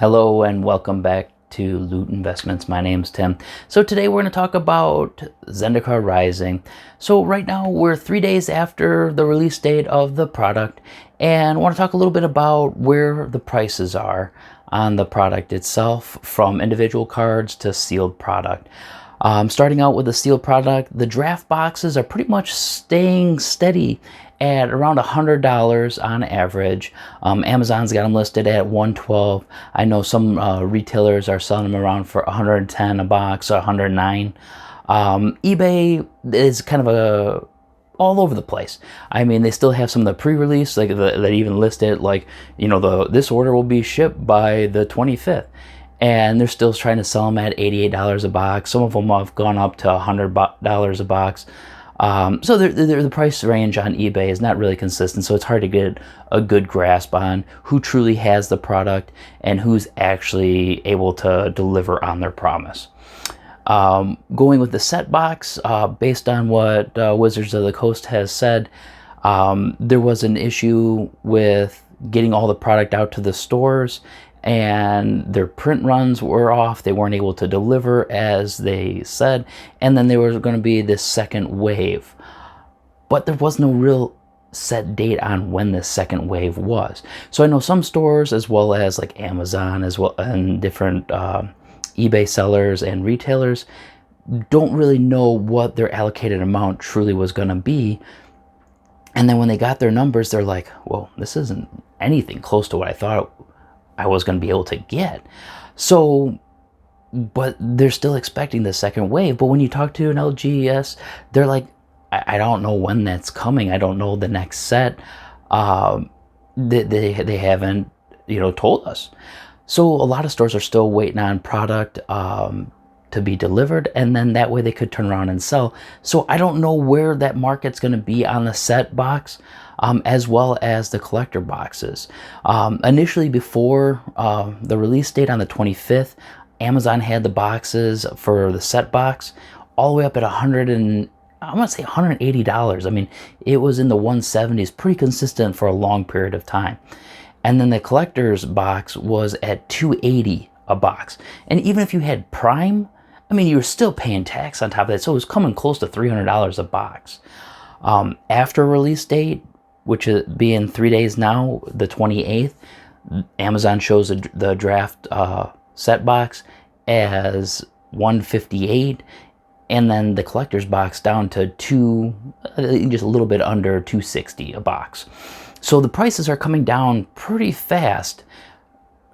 Hello and welcome back to Loot Investments. My name's Tim. So today we're going to talk about Zendikar Rising. So right now we're 3 days after the release date of the product, and I want to talk a little bit about where the prices are on the product itself, from individual cards to sealed product. Starting out with the sealed product, the draft boxes are pretty much staying steady at around $100 on average. Amazon's got them listed at $112. I know some retailers are selling them around for $110 a box or $109. eBay is kind of all over the place. I mean, they still have some of the pre-release, like that even listed like, this order will be shipped by the 25th. And they're still trying to sell them at $88 a box. Some of them have gone up to $100 a box. So the price range on eBay is not really consistent, so it's hard to get a good grasp on who truly has the product and who's actually able to deliver on their promise. Going with the set box, based on what Wizards of the Coast has said, there was an issue with getting all the product out to the stores, and their print runs were off. They weren't able to deliver as they said, and then there was going to be this second wave, but there was no real set date on when this second wave was. So I know some stores, as well as like Amazon, as well, and different eBay sellers and retailers, don't really know what their allocated amount truly was going to be. And then when they got their numbers, they're like, well, this isn't anything close to what I thought I was going to be able to get. So, but they're still expecting the second wave. But when you talk to an LGS, they're like, I don't know when that's coming. I don't know the next set. They haven't, told us. So a lot of stores are still waiting on product to be delivered, and then that way they could turn around and sell. So I don't know where that market's going to be on the set box, as well as the collector boxes. Initially, before the release date on the 25th, Amazon had the boxes for the set box all the way up at $180. I mean, it was in the 170s, pretty consistent for a long period of time. And then the collector's box was at $280 a box. And even if you had Prime, I mean, you were still paying tax on top of that, so it was coming close to $300 a box. After release date, which is being 3 days now, the 28th, Amazon shows the draft set box as $158, and then the collector's box down to just a little bit under $260 a box. So the prices are coming down pretty fast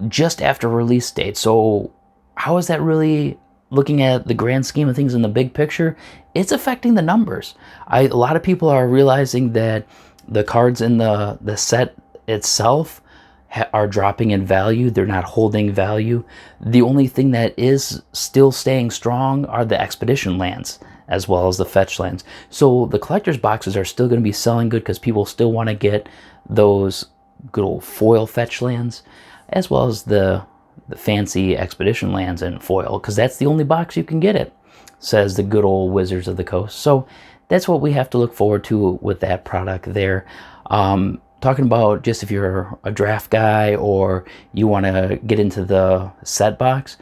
just after release date. So how is that really looking at the grand scheme of things in the big picture? It's affecting the numbers. A lot of people are realizing that the cards in the set itself are dropping in value. They're not holding value. The only thing that is still staying strong are the expedition lands, as well as the fetch lands. So the collector's boxes are still going to be selling good because people still want to get those good old foil fetch lands, as well as the fancy expedition lands in foil, because that's the only box you can get it, says the good old Wizards of the Coast. So that's what we have to look forward to with that product there. Talking about just if you're a draft guy or you want to get into the set box,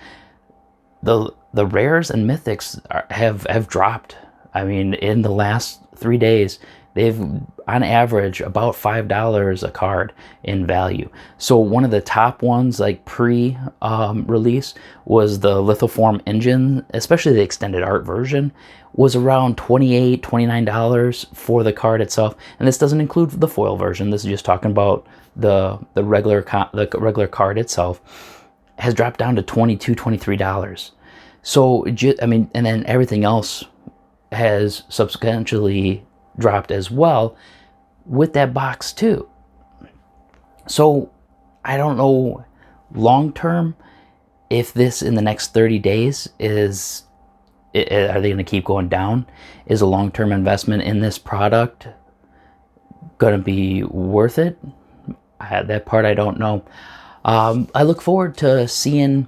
the rares and mythics have dropped. I mean, in the last 3 days, they've on average about $5 a card in value. So one of the top ones, like pre-release, was the Lithoform engine, especially the extended art version, was around $28, $29 for the card itself. And this doesn't include the foil version. This is just talking about the regular card itself. Has dropped down to $22, $23. So, and then everything else has substantially dropped as well with that box too. So I don't know long term if this in the next 30 days are they going to keep going down? Is a long-term investment in this product going to be worth it? That part I don't know. I look forward to seeing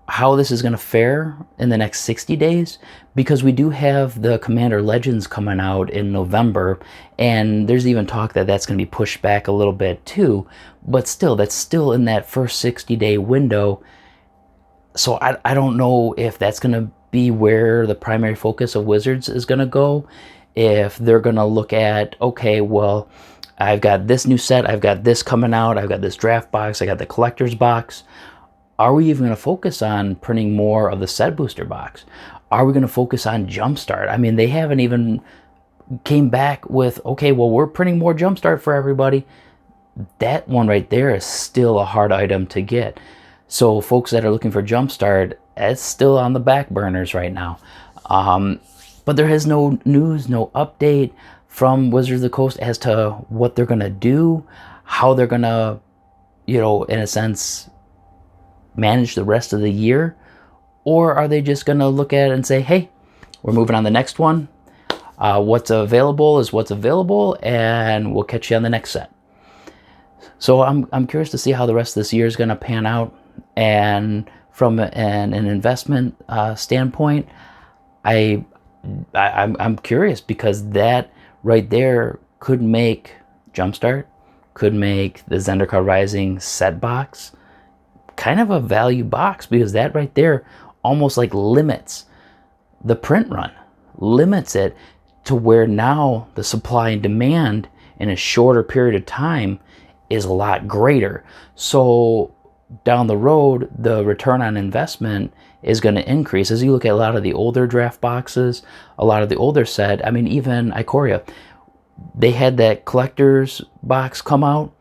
how this is going to fare in the next 60 days, because we do have the Commander Legends coming out in November, and there's even talk that that's going to be pushed back a little bit too, but still, that's still in that first 60-day window. So I don't know if that's going to be where the primary focus of Wizards is going to go, if they're going to look at, okay, well, I've got this new set, I've got this coming out, I've got this draft box, I got the collector's box. Are we even going to focus on printing more of the set booster box? Are we going to focus on Jumpstart? I mean, they haven't even came back with, okay, well, we're printing more Jumpstart for everybody. That one right there is still a hard item to get. So folks that are looking for Jumpstart, it's still on the back burners right now. But there is no news, no update from Wizards of the Coast as to what they're going to do, how they're going to, you know, in a sense, manage the rest of the year. Or are they just going to look at it and say, hey, we're moving on the next one. What's available is what's available, and we'll catch you on the next set. So I'm curious to see how the rest of this year is going to pan out. And from an investment standpoint, I'm curious, because that right there could make Jumpstart, could make the Zendikar Rising set box kind of a value box, because that right there almost like limits the print run, limits it to where now the supply and demand in a shorter period of time is a lot greater. So down the road, the return on investment is going to increase. As you look at a lot of the older draft boxes, a lot of the older set, I mean, even Ikoria, they had that collector's box come out.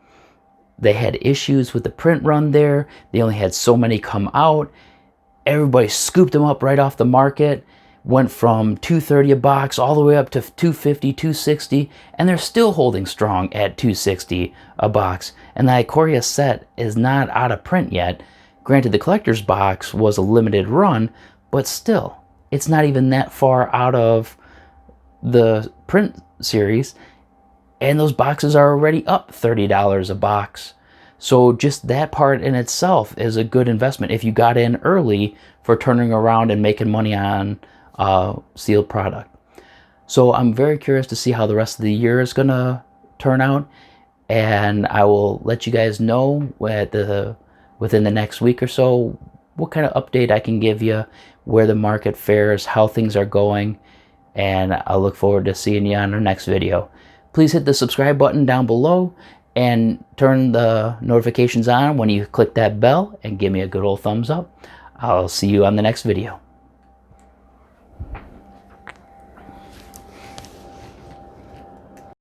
They had issues with the print run there. They only had so many come out. Everybody scooped them up right off the market. Went from $230 a box all the way up to $250, $260, and they're still holding strong at $260 a box. And the Ikoria set is not out of print yet. Granted, the collector's box was a limited run, but still, it's not even that far out of the print series, and those boxes are already up $30 a box. So just that part in itself is a good investment if you got in early for turning around and making money on sealed product. So I'm very curious to see how the rest of the year is going to turn out, and I will let you guys know within the next week or so what kind of update I can give you, where the market fares, how things are going, and I look forward to seeing you on our next video. Please hit the subscribe button down below and turn the notifications on when you click that bell, and give me a good old thumbs up. I'll see you on the next video.